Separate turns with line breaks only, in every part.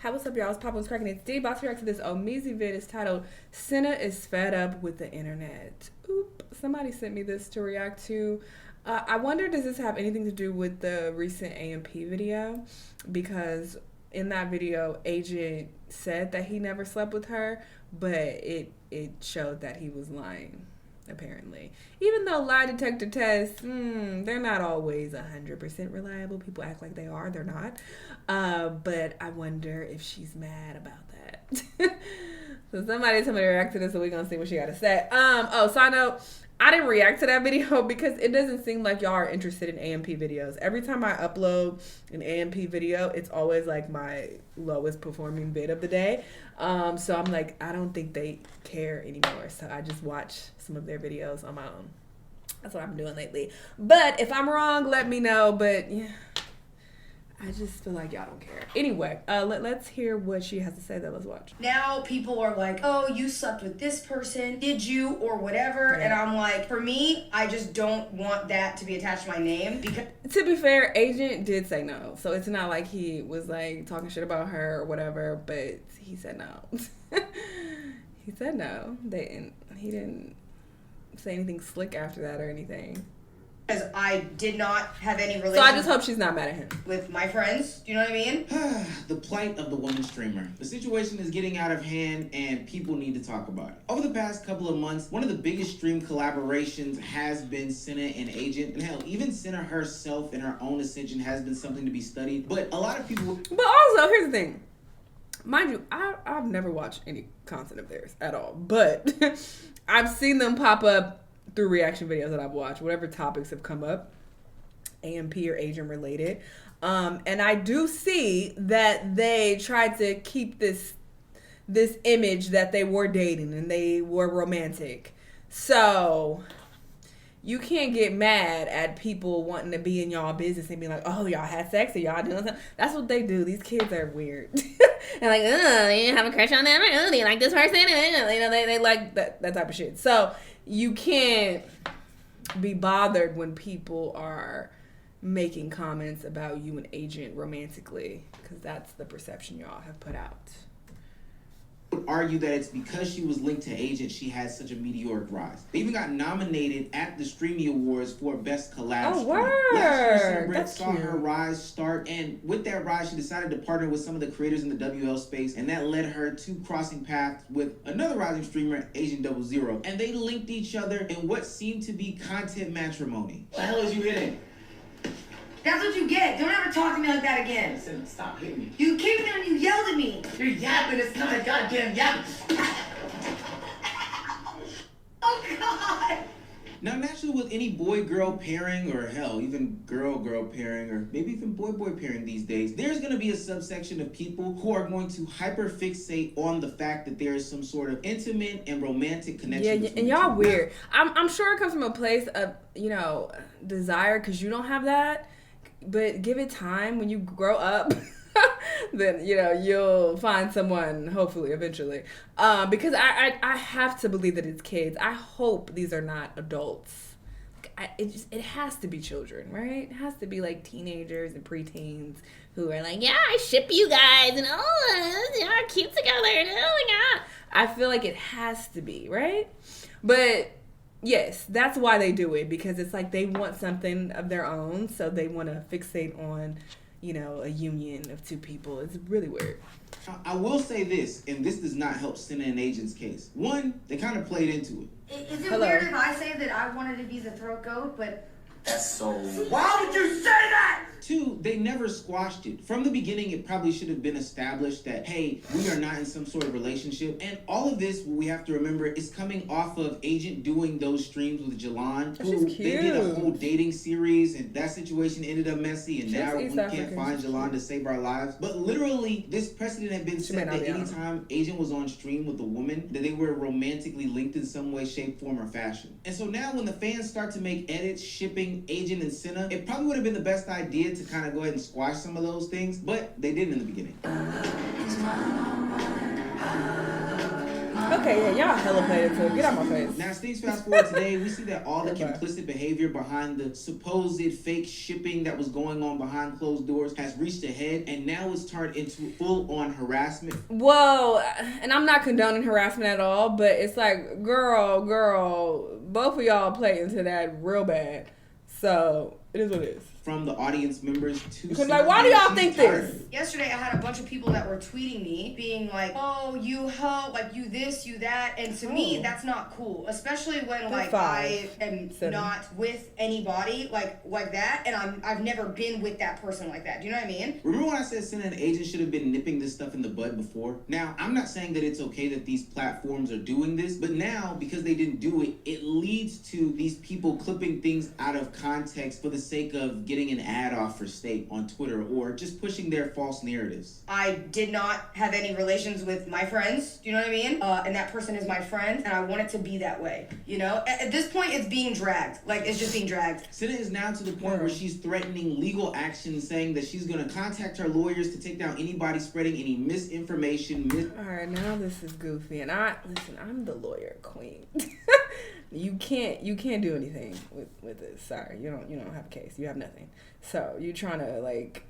Hi, what's up, y'all? It's Pop One's Cracking. It's D. About to react to this Omizi vid. It's titled, Cinna is fed up with the internet. Oop. Somebody sent me this to react to. I wonder, does this have anything to do with the recent AMP video? Because in that video, Agent said that he never slept with her, but it showed that he was lying, apparently. Even though lie detector tests, they're not always 100% reliable. People act like they are. They're not. But I wonder if she's mad about that. So somebody tell me to react to this, so we're going to see what she got to say. Side note, I didn't react to that video because it doesn't seem like y'all are interested in AMP videos. Every time I upload an AMP video, it's always like my lowest performing vid of the day. So I'm like, I don't think they care anymore. So I just watch some of their videos on my own. That's what I'm doing lately. But if I'm wrong, let me know. But yeah, I just feel like y'all don't care. Anyway, let's hear what she has to say, though. Let's watch.
Now people are like, oh, you slept with this person, did you, or whatever. Yeah. And I'm like, for me, I just don't want that to be attached to my name. Because
to be fair, Agent did say no. So it's not like he was like talking shit about her or whatever, but he said no. He said no. He didn't say anything slick after that or anything.
Because I did not have any relationship.
So I just hope she's not mad at him.
With my friends, do you know what I mean?
The plight of the woman streamer. The situation is getting out of hand and people need to talk about it. Over the past couple of months, one of the biggest stream collaborations has been Cinna and Agent. And hell, even Cinna herself in her own ascension has been something to be studied. But a lot of people...
But also, here's the thing. Mind you, I've never watched any content of theirs at all. But I've seen them pop up through reaction videos that I've watched, whatever topics have come up, AMP or Agent related. And I do see that they tried to keep this image that they were dating and they were romantic. So you can't get mad at people wanting to be in y'all business and be like, oh, y'all had sex or y'all doing something. That's what they do. These kids are weird. And like, you have a crush on them, or do you like this person? You know, they like that type of shit. So you can't be bothered when people are making comments about you and Agent romantically, because that's the perception y'all have put out.
Would argue that it's because she was linked to Agent she had such a meteoric rise. They even got nominated at the Streamy Awards for Best Collab Stream.
Word!
Last year,
That's
saw
cute.
her rise start, and with that rise, she decided to partner with some of the creators in the WL space, and that led her to crossing paths with another rising streamer, Agent 00, and they linked each other in what seemed to be content matrimony.
What the hell is you hitting?
That's what you get. Don't ever talk to me like that again.
Listen, stop hitting me.
You came in there and you yelled at me.
You're yapping. It's not a goddamn yap.
Oh, God.
Now, naturally, with any boy-girl pairing, or hell, even girl-girl pairing, or maybe even boy-boy pairing these days, there's going to be a subsection of people who are going to hyper-fixate on the fact that there is some sort of intimate and romantic connection.
Yeah, and y'all weird. I'm sure it comes from a place of, desire, because you don't have that. But give it time. When you grow up, then, you'll find someone, hopefully, eventually. Because I have to believe that it's kids. I hope these are not adults. It has to be children, right? It has to be like teenagers and preteens who are like, yeah, I ship you guys, and you're cute together, and oh my God. I feel like it has to be, right? But yes, that's why they do it, because it's like they want something of their own, so they want to fixate on, a union of two people. It's really weird.
I will say this, and this does not help Cinna and Agent's case. One, they kind of played into it.
Is it weird if I say that I wanted to be the throat goat, but...
That's so...
Why would you say that?
Two, they never squashed it. From the beginning, it probably should have been established that, hey, we are not in some sort of relationship. And all of this, what we have to remember, is coming off of Agent doing those streams with Jalan. Who they did a whole dating series, and that situation ended up messy, and now we can't find Jalan to save our lives. But literally, this precedent had been set that anytime Agent was on stream with a woman, that they were romantically linked in some way, shape, form, or fashion. And so now when the fans start to make edits shipping Agent and Cinna, it probably would have been the best idea to kind of go ahead and squash some of those things, but they didn't in the beginning.
Okay, Okay, yeah, y'all hella played into it. Get out my face.
Now, things fast forward today, we see that all the complicit behavior behind the supposed fake shipping that was going on behind closed doors has reached a head, and now it's turned into full-on harassment.
Whoa, and I'm not condoning harassment at all, but it's like, girl, both of y'all play into that real bad. So, it is what it is.
From the audience members to...
Because, like, why do y'all think this?
Yesterday, I had a bunch of people that were tweeting me, being like, oh, you hoe, like, you this, you that. And to me, that's not cool. Especially when, like, I am not with anybody like that. And I've never been with that person like that. Do you know what I mean?
Remember when I said Cinna and agents should have been nipping this stuff in the bud before? Now, I'm not saying that it's okay that these platforms are doing this, but now, because they didn't do it, it leads to these people clipping things out of context for the sake of getting an ad off for state on Twitter or just pushing their false narratives.
I did not have any relations with my friends, do you know what I mean? And that person is my friend, and I want it to be that way, you know? At this point, it's being dragged. Like, it's just being dragged.
Cinna is now to the point where she's threatening legal action, saying that she's going to contact her lawyers to take down anybody spreading any misinformation.
All right, now this is goofy, and I'm the lawyer queen. You can't do anything with this. Sorry, you don't have a case. You have nothing. So you trying to, like,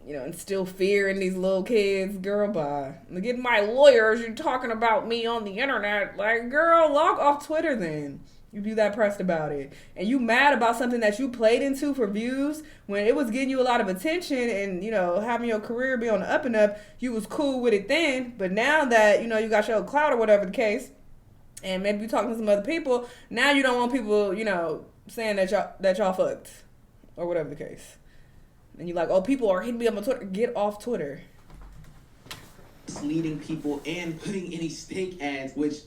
instill fear in these little kids. Girl, bye. Look at my lawyers. You're talking about me on the internet. Like, girl, log off Twitter then. You be that pressed about it. And you mad about something that you played into for views when it was getting you a lot of attention and, having your career be on the up and up, you was cool with it then. But now that, you got your clout or whatever the case, and maybe you talking to some other people, now you don't want people, saying that y'all fucked or whatever the case. And you're like, oh, people are hitting me up on Twitter. Get off Twitter.
Misleading people and putting any steak ads, which,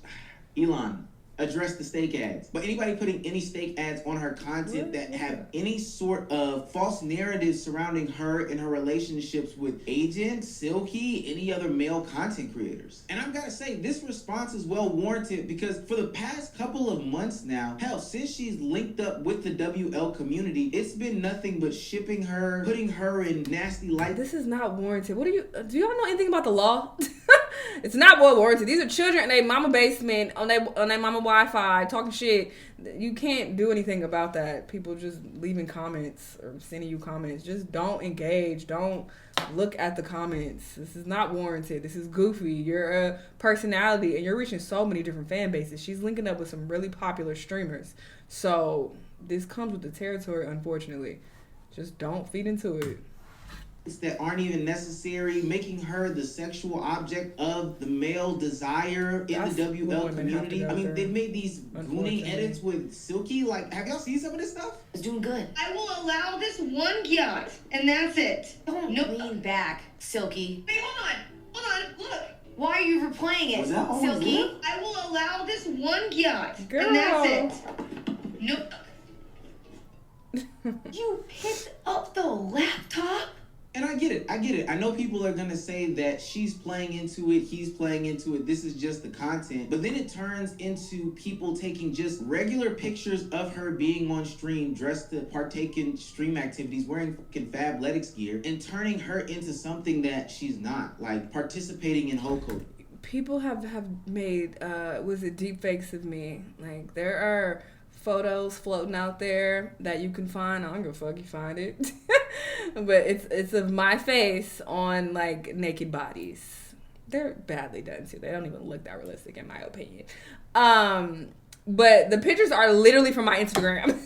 Elon, address the steak ads. But anybody putting any steak ads on her content that have any sort of false narrative surrounding her and her relationships with Agent, Silky, any other male content creators. And I've got to say, this response is well warranted because for the past couple of months now, hell, since she's linked up with the WL community, it's been nothing but shipping her, putting her in nasty light.
This is not warranted. Do y'all know anything about the law? It's not well warranted. These are children in their mama basement on their mama Wi-Fi talking shit. You can't do anything about that. People just leaving comments or sending you comments. Just don't engage. Don't look at the comments. This is not warranted. This is goofy. You're a personality and you're reaching so many different fan bases. She's linking up with some really popular streamers. So this comes with the territory, unfortunately. Just don't feed into it.
That aren't even necessary, making her the sexual object of the male desire in the WL community. I mean, they've made these gooning edits with Silky. Like, have y'all seen some of this stuff?
It's doing good. I will allow this one gyat, and that's it. Don't lean back, Silky. Wait, hold on, look. Why are you replaying it, Silky? I will allow this one gyat, and that's it. Nope. You picked up the laptop?
And I get it. I know people are going to say that she's playing into it, he's playing into it, this is just the content. But then it turns into people taking just regular pictures of her being on stream, dressed to partake in stream activities, wearing fucking Fabletics gear, and turning her into something that she's not, like participating in hoe coding. People
have made, deepfakes of me. Like, there are photos floating out there that you can find. I don't give a fuck, you find it. But it's of my face on, like, naked bodies. They're badly done too. They don't even look that realistic in my opinion. But the pictures are literally from my Instagram.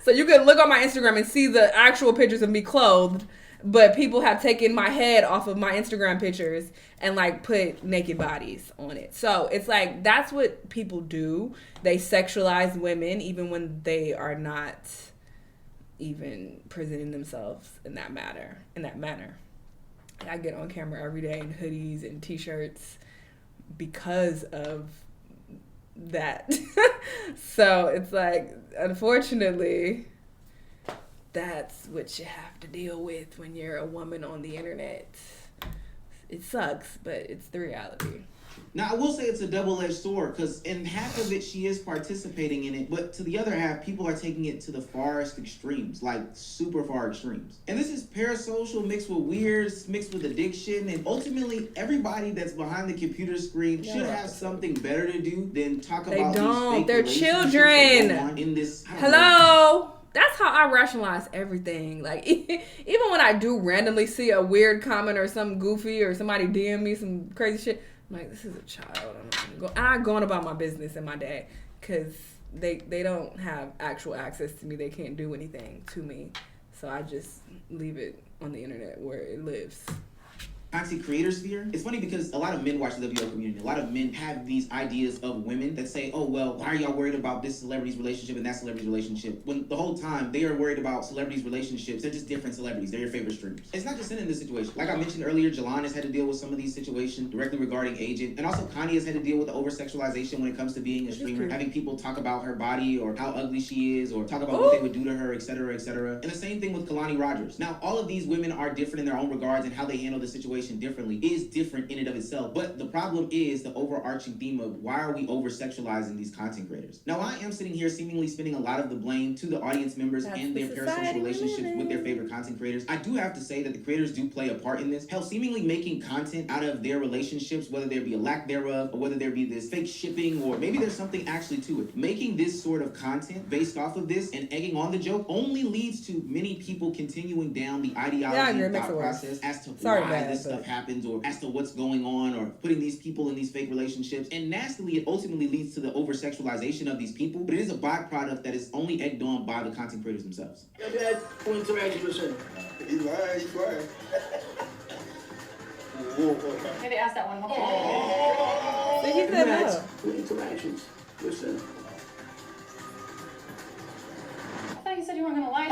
So you can look on my Instagram and see the actual pictures of me clothed. But people have taken my head off of my Instagram pictures and, like, put naked bodies on it. So it's like, that's what people do. They sexualize women even when they are not even presenting themselves in that manner. I get on camera every day in hoodies and t-shirts because of that. So it's like, unfortunately, that's what you have to deal with when you're a woman on the internet. It sucks, but it's the reality.
Now, I will say it's a double-edged sword, because in half of it, she is participating in it, but to the other half, people are taking it to the farthest extremes, like super far extremes. And this is parasocial mixed with weirds, mixed with addiction, and ultimately, everybody that's behind the computer screen should have something better to do than talk about these fake
They're
relationships
children.
that go on in this.
Hello? That's how I rationalize everything. Like, even when I do randomly see a weird comment or something goofy or somebody DM me some crazy shit, I'm like, this is a child. I'm going about my business and my day, because they don't have actual access to me. They can't do anything to me. So I just leave it on the internet where it lives.
Content creator sphere. It's funny because a lot of men watch the WO community. A lot of men have these ideas of women that say, oh, well, why are y'all worried about this celebrity's relationship and that celebrity's relationship? When the whole time they are worried about celebrities' relationships, they're just different celebrities. They're your favorite streamers. It's not just Cinna in this situation. Like I mentioned earlier, Jelon has had to deal with some of these situations directly regarding agent. And also Kanye has had to deal with the over-sexualization when it comes to being a streamer. Having people talk about her body or how ugly she is or talk about what they would do to her, etc., etc. And the same thing with Kalani Rogers. Now, all of these women are different in their own regards, and how they handle the situation differently is different in and of itself. But the problem is the overarching theme of why are we over-sexualizing these content creators? Now, I am sitting here seemingly spinning a lot of the blame to the audience members and their parasocial relationships with their favorite content creators. I do have to say that the creators do play a part in this. Hell, seemingly making content out of their relationships, whether there be a lack thereof, or whether there be this fake shipping, or maybe there's something actually to it. Making this sort of content based off of this and egging on the joke only leads to many people continuing down the ideology and thought process as to why this stuff happens, or as to what's going on, or putting these people in these fake relationships. And nastily, it ultimately leads to the over-sexualization of these people, but it is a byproduct that is only egged on by the content creators themselves.
Who interacted with Shanell?
He lying.
Maybe ask that one more.
He said no.
Who interactions with Shanell?
I thought you said you weren't going to lie.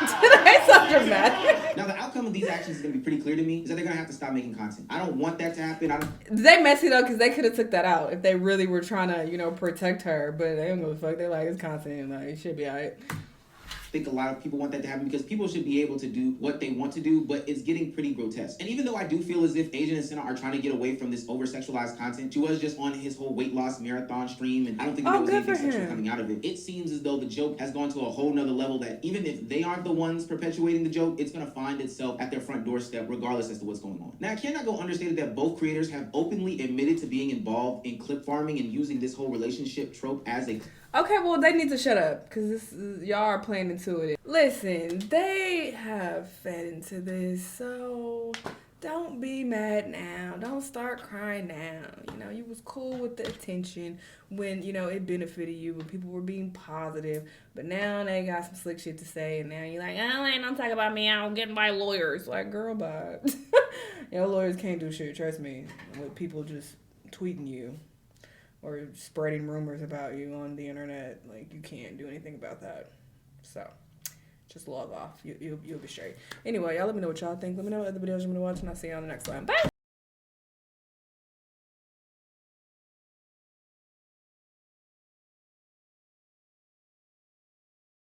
That's so dramatic.
Now, the outcome of these actions is going to be pretty clear to me, is that they're going to have to stop making content. I don't want that to happen.
They messy though, because they could have took that out if they really were trying to, protect her. But they don't give a fuck. They're like, it's content. Like, it should be alright.
I think a lot of people want that to happen because people should be able to do what they want to do, but it's getting pretty grotesque. And even though I do feel as if Agent and Cinna are trying to get away from this over-sexualized content, she was just on his whole weight loss marathon stream, and I don't think there was anything sexual coming out of it. It seems as though the joke has gone to a whole nother level that even if they aren't the ones perpetuating the joke, it's going to find itself at their front doorstep regardless as to what's going on. Now, I cannot go understated that both creators have openly admitted to being involved in clip farming and using this whole relationship trope as a...
Okay, well, they need to shut up, because y'all are playing into it. Listen, they have fed into this, so don't be mad now. Don't start crying now. You was cool with the attention when, it benefited you, when people were being positive, but now they got some slick shit to say, and now you're like, oh, don't talk about me, I'm getting by lawyers. Like, girl, bye. Lawyers can't do shit, trust me, with people just tweeting you or spreading rumors about you on the internet. Like, you can't do anything about that. So, just log off. You'll be straight. Anyway, y'all let me know what y'all think. Let me know what other videos you want to watch, and I'll see you on the next one. Bye!